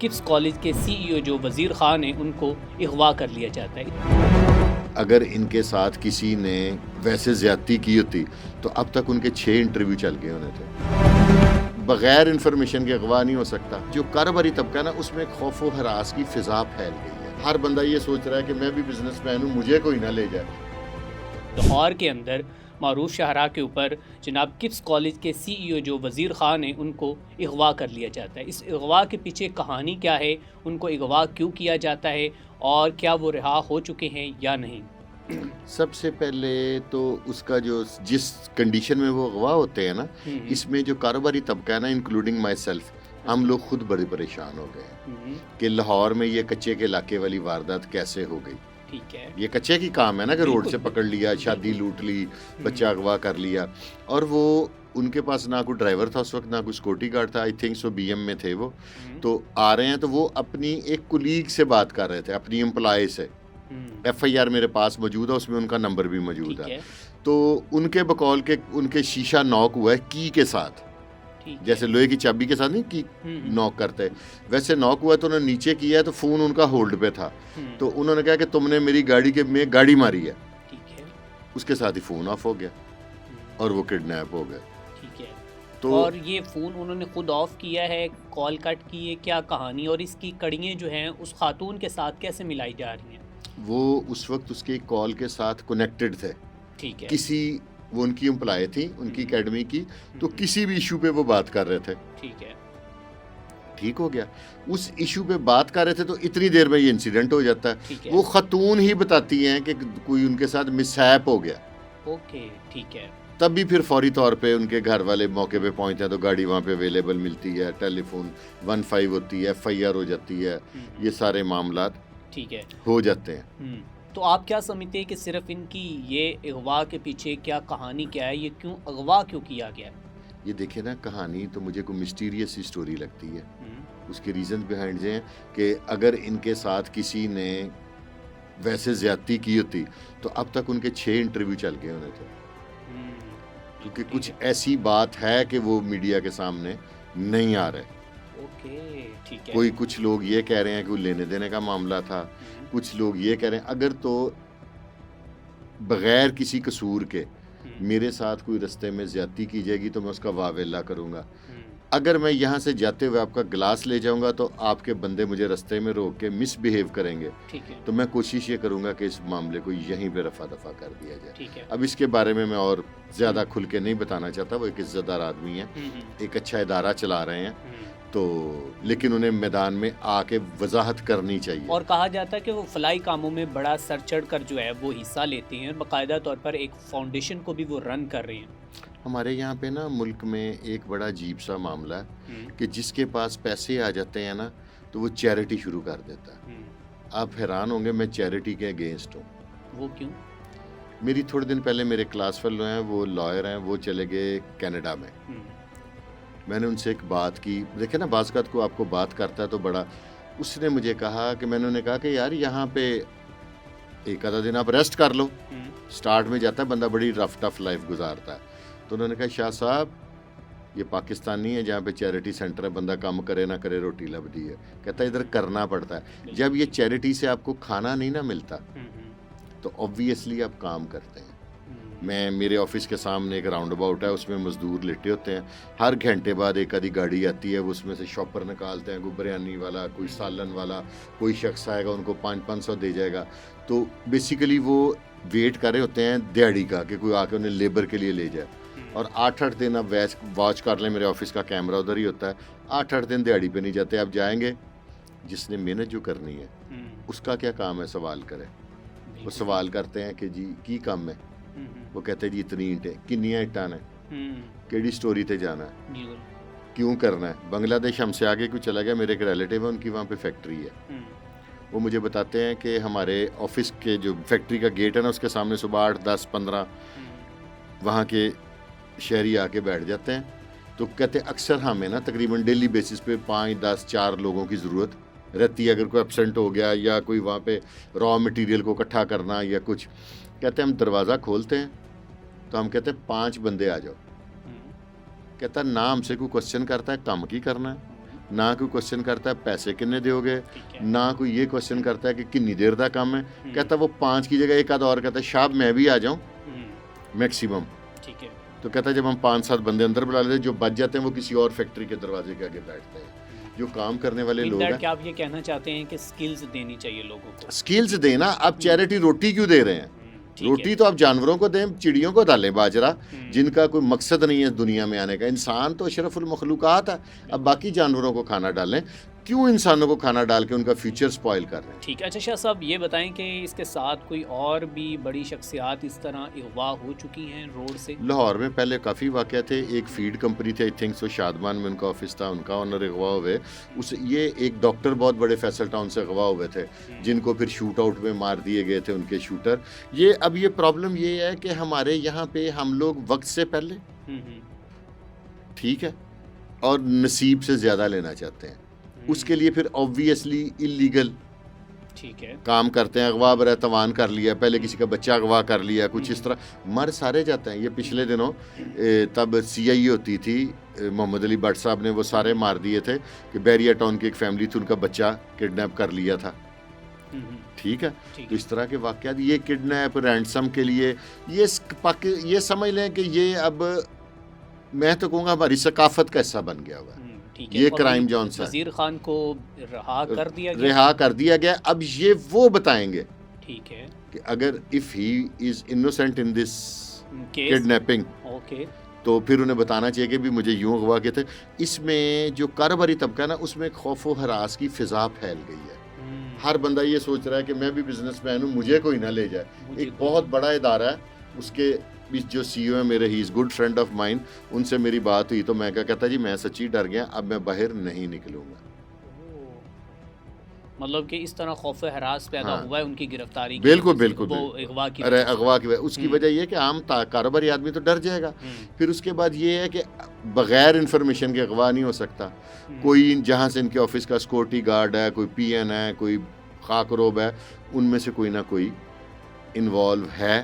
Kips college के CEO जो वज़ीर ख़ान हैं उनको अगवा कर लिया जाता है। अगर इनके साथ किसी ने वैसे ज़्यादती की होती तो अब तक उनके 6 इंटरव्यू चल गए होने थे। बग़ैर इन्फॉर्मेशन के अगवा नहीं हो सकता। जो कारोबारी तबका है ना, उसमें खौफ व हरास की फ़िज़ा फैल गई है। हर बंदा ये सोच रहा है कि मैं भी बिजनेसमैन हूँ, मुझे कोई ना ले जाए। लाहौर के अंदर मारूफ शाहरा के ऊपर जनाब किप्स कॉलेज के सीईओ जो वज़ीर ख़ान हैं उनको अगवा कर लिया जाता है। इस अगवा के पीछे कहानी क्या है, उनको अगवा क्यों किया जाता है और क्या वो रिहा हो चुके हैं या नहीं? सबसे पहले तो उसका जो जिस कंडीशन में वो अगवा होते हैं ना, इसमें जो कारोबारी तबका है ना, इंक्लूडिंग माई सेल्फ, हम लोग खुद बड़े परेशान हो गए कि लाहौर में ये कच्चे के इलाके वाली वारदात कैसे हो गई। ठीक है, ये कच्चे की काम है ना कि रोड से पकड़ लिया, शादी लूट ली, बच्चा अगवा कर लिया। और वो उनके पास ना कोई ड्राइवर था उस वक्त, ना कोई सिक्योरिटी गार्ड था। आई थिंक सो बीएम में थे वो। तो आ रहे हैं तो वो अपनी एक कुलीग से बात कर रहे थे, अपनी एम्प्लॉय से। एफआईआर मेरे पास मौजूद है, उसमें उनका नंबर भी मौजूद है। तो उनके बकौल के उनके शीशा नॉक हुआ है की के साथ, जैसे लोहे की चाबी के साथ नहीं की नॉक करते, वैसे नॉक हुआ। तो उन्होंने नीचे किया है तो फोन उनका होल्ड पे था। तो उन्होंने कहा कि तुमने मेरी गाड़ी के में गाड़ी मारी है। ठीक है, उसके साथ ही फोन ऑफ हो गया और वो किडनैप हो गए। ठीक है। तो और ये फ़ोन उन्होंने खुद ऑफ किया है, कॉल कट की है, क्या कहानी और इसकी कड़ियाँ जो हैं उस खातून के साथ कैसे मिलाई जा रही हैं? वो उस वक्त उसके कॉल के साथ कनेक्टेड थे। ठीक है, किसी वो उनकी एम्प्लॉय थी, उनकी एकेडमी की। तो किसी भी इशू पे वो बात कर रहे थे। ठीक है, ठीक हो गया। उस इशू पे बात कर रहे थे तो इतनी देर में ये इंसिडेंट हो जाता ठीक है। है। वो खतून ही बताती हैं कि कोई उनके साथ मिसहैप हो गया। ओके, ठीक है। तब भी फिर फौरी तौर पे उनके घर वाले मौके पे पहुंचते हैं तो गाड़ी वहाँ पे अवेलेबल मिलती है, टेलीफोन 15 होती है, एफआईआर हो जाती है, ये सारे मामलात ठीक है। हो जाते हैं। तो आप क्या समझते हैं कि सिर्फ इनकी ये अगवा के पीछे क्या कहानी क्या है, ये क्यों अगवा क्यों किया गया है? ये देखे ना, कहानी तो मुझे कोई मिस्टीरियस सी स्टोरी लगती है। उसके रीजन बिहाइंड हैं कि अगर इनके साथ किसी ने वैसे ज्यादती की होती तो अब तक उनके 6 इंटरव्यू चल गए होने थे। क्योंकि कुछ ऐसी बात है कि वो मीडिया के सामने नहीं आ रहे। ओके, ठीक है। कोई कुछ लोग ये कह रहे हैं कि वो लेने देने का मामला था, कुछ लोग ये कह रहे हैं अगर तो बगैर किसी कसूर के मेरे साथ कोई रास्ते में ज्यादती की जाएगी तो मैं उसका वावेला करूंगा। अगर मैं यहाँ से जाते हुए आपका गिलास ले जाऊंगा तो आपके बंदे मुझे रास्ते में रोक के मिसबिहेव करेंगे। ठीक है, तो मैं कोशिश ये करूंगा कि इस मामले को यहीं पे रफा दफा कर दिया जाए। ठीक है। अब इसके बारे में मैं और ज़्यादा खुल के नहीं बताना चाहता। वो एक इज्जतदार आदमी है, एक अच्छा इदारा चला रहे हैं, तो लेकिन उन्हें मैदान में आके वजाहत करनी चाहिए। और कहा जाता है कि वो फलाई कामों में बड़ा सर चढ़ कर जो है वो हिस्सा लेते हैं, बाकायदा तौर पर एक फाउंडेशन को भी वो रन कर रहे हैं। हमारे यहाँ पे ना मुल्क में एक बड़ा अजीब सा मामला है कि जिसके पास पैसे आ जाते हैं ना तो वो चैरिटी शुरू कर देता है। आप हैरान होंगे, मैं चैरिटी के अगेंस्ट हूँ। वो क्यों? मेरी थोड़े दिन पहले मेरे क्लास फेलो हैं, वो लॉयर हैं, वो चले गए कनाडा में। मैंने उनसे एक बात की, देखे ना बाज़ को आपको बात करता है तो बड़ा, उसने मुझे कहा कि मैंने उन्हें कहा कि यार यहाँ पे एक आधा दिन आप रेस्ट कर लो। स्टार्ट में जाता है बंदा, बड़ी रफ टफ लाइफ गुजारता है। तो उन्होंने कहा शाह साहब ये पाकिस्तान नहीं है जहाँ पे चैरिटी सेंटर है, बंदा काम करे ना करे रोटी लभदी है। कहता है इधर करना पड़ता है। जब ये चैरिटी से आपको खाना नहीं ना मिलता तो ऑब्वियसली आप काम करते हैं। मैं मेरे ऑफिस के सामने एक राउंड अबाउट है, उसमें मजदूर लेटे होते हैं। हर घंटे बाद एक आधी गाड़ी आती है, वो उसमें से शॉपर निकालते हैं, कोई बिरयानी वाला, कोई सालन वाला, कोई शख्स आएगा उनको 500-500 दे जाएगा। तो बेसिकली वो वेट कर रहे होते हैं दिहाड़ी का कि कोई आके उन्हें लेबर के लिए ले जाए। और 8-8 दिन अब वॉच कर लें, मेरे ऑफिस का कैमरा उधर ही होता है। 8-8 दिन दिहाड़ी पे नहीं जाते। आप जाएंगे, जिसने मेहनत जो करनी है उसका क्या काम है सवाल करें। वो सवाल करते हैं कि जी की काम है, वो कहते हैं जी इतनी ईंटें, किन्नियां ईंटां ने, केड़ी स्टोरी ते जाना है, क्यों करना है। बांग्लादेश हमसे आगे कोई चला गया, मेरे एक रिलेटिव है, उनकी वहाँ पे फैक्ट्री है। वो मुझे बताते हैं कि हमारे ऑफिस के जो फैक्ट्री का गेट है ना, उसके सामने सुबह 8, 10, 15 वहाँ के शहरी आके बैठ जाते हैं। तो कहते अक्सर हमें ना तकरीबन डेली बेसिस पे 5, 10, 4 लोगों की ज़रूरत रहती है। अगर कोई एब्सेंट हो गया या कोई वहाँ पे रॉ मटेरियल को इकट्ठा करना या कुछ, कहते हम दरवाज़ा खोलते हैं तो हम कहते हैं 5 बंदे आ जाओ। कहता ना हमसे कोई क्वेश्चन करता है काम की करना है, ना कोई क्वेश्चन करता है पैसे कितने दोगे, ठीक है। ना कोई ये क्वेश्चन करता है कि कितनी देर का काम है। हम्म, कहता वो 5 की जगह एक आध और कहता है शाब मैं भी आ जाऊं हम्म, मैक्सिमम। ठीक है। तो कहता है जब हम 5-7 बंदे अंदर बुला लेते हैं, जो बच जाते हैं वो किसी और फैक्ट्री के दरवाजे के आगे बैठते हैं। जो काम करने वाले इन लोग दैट हैं, क्या आप ये कहना चाहते हैं कि स्किल्स देनी चाहिए लोगों को? स्किल्स देना। अब चैरिटी रोटी क्यों दे रहे हैं? ठीक रोटी है। तो आप जानवरों को दें, चिड़ियों को डालें बाजरा, हम्म, जिनका कोई मकसद नहीं है दुनिया में आने का। इंसान तो अशरफुल मखलूकात है, अब बाकी जानवरों को खाना डालें। क्यों इंसानों को खाना डाल के उनका फ्यूचर स्पॉइल कर रहे हैं? ठीक है। अच्छा शाह साहब, ये बताएं कि इसके साथ कोई और भी बड़ी शख्सियात इस तरह अगवा हो चुकी हैं रोड से? लाहौर में पहले काफ़ी वाक़या थे। एक फीड कंपनी थी, आई थिंक सो शादमान में उनका ऑफिस था, उनका ऑनर अगवा हुए। उस ये एक डॉक्टर बहुत बड़े फैसल टाउन से अगवा हुए थे, जिनको फिर शूट आउट में मार दिए गए थे उनके शूटर। ये अब ये प्रॉब्लम ये है कि हमारे यहाँ पे हम लोग वक्त से पहले, ठीक है, और नसीब से ज़्यादा लेना चाहते हैं। उसके लिए फिर ऑब्वियसली इलीगल ठीक है। काम करते हैं। अगवा बर तवान कर लिया, पहले किसी का बच्चा अगवा कर लिया, कुछ इस तरह मर सारे जाते हैं। ये पिछले दिनों तब CI होती थी, मोहम्मद अली भट्ट साहब ने वो सारे मार दिए थे कि बैरिया टाउन की एक फैमिली थी, उनका बच्चा किडनैप कर लिया था। ठीक है, ठीक तो इस तरह के वाक़यात, ये किडनैप रैंसम के लिए, ये समझ लें कि ये अब मैं तो कहूँगा हमारी सकाफत का हिस्सा बन गया हुआ है। ठीक है। ये और क्राइम जौन सा वजीर खान को रहा कर दिया गया। रिहा कर दिया गया। अब ये वो बताएंगे ठीक है। कि अगर if he is innocent in this case. Kidnapping, okay. तो फिर उन्हें बताना चाहिए कि भी मुझे यूं अगवा के थे। इसमें जो कारोबारी तबका है ना, उसमें खौफ व हरास की फ़िज़ा फैल गई है। हर बंदा ये सोच रहा है कि मैं भी बिजनेसमैन हूँ, मुझे कोई ना ले जाए। एक बहुत बड़ा इदारा है, उसके बीच जो CEO है मेरे, he is good friend of mine, उनसे मेरी बात हुई तो मैं क्या कहता जी मैं सच्ची डर गया, अब मैं बाहर नहीं निकलूँगा। मतलब कि इस तरह खौफ हरास पैदा हाँ। हुआ है उनकी गिरफ्तारी की बिल्कुल वजह से, बिल्कुल वो बिल्कुल। अगवा की अरे वजह से। अगवा की उसकी वजह ये है कि आम कारोबारी आदमी तो डर जाएगा। फिर उसके बाद ये है कि बगैर इंफॉर्मेशन के अगवा नहीं हो सकता। कोई जहाँ से इनके ऑफिस का सिक्योरिटी गार्ड है, कोई PN है, कोई खाकरोब है, उनमें से कोई ना कोई इन्वॉल्व है,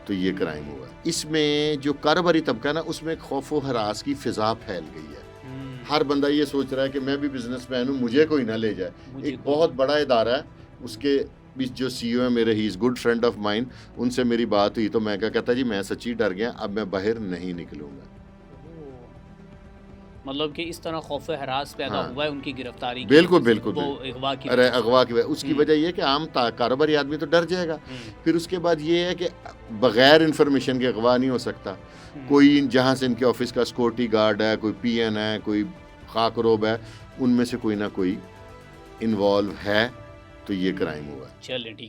तो ये क्राइम हुआ। इसमें जो कारोबारी तबका है ना, उसमें खौफ व हरास की फ़िज़ा फैल गई है। हर बंदा ये सोच रहा है कि मैं भी बिजनेसमैन हूँ, मुझे कोई ना ले जाए। एक बहुत बड़ा इदारा है, उसके बीच जो CEO है मेरे, he is good friend of mine, उनसे मेरी बात हुई तो मैं क्या कहता जी मैं सच्ची डर गया, अब मैं बाहर नहीं निकलूँगा। मतलब कि इस तरह खौफ हरास पैदा हाँ। हुआ है उनकी गिरफ्तारी की बिल्कुल वजह से, बिल्कुल वो बिल्कुल। अगवा की अरे वजह से। अगवा की उसकी वजह ये है कि आम कारोबारी आदमी तो डर जाएगा। फिर उसके बाद ये है कि बगैर इंफॉर्मेशन के अगवा नहीं हो सकता। कोई जहाँ से इनके ऑफिस का सिक्योरिटी गार्ड है, कोई PN है, कोई खाकरोब है, उनमें से कोई ना कोई इन्वॉल्व है, तो ये क्राइम हुआ। चलें ठीक है।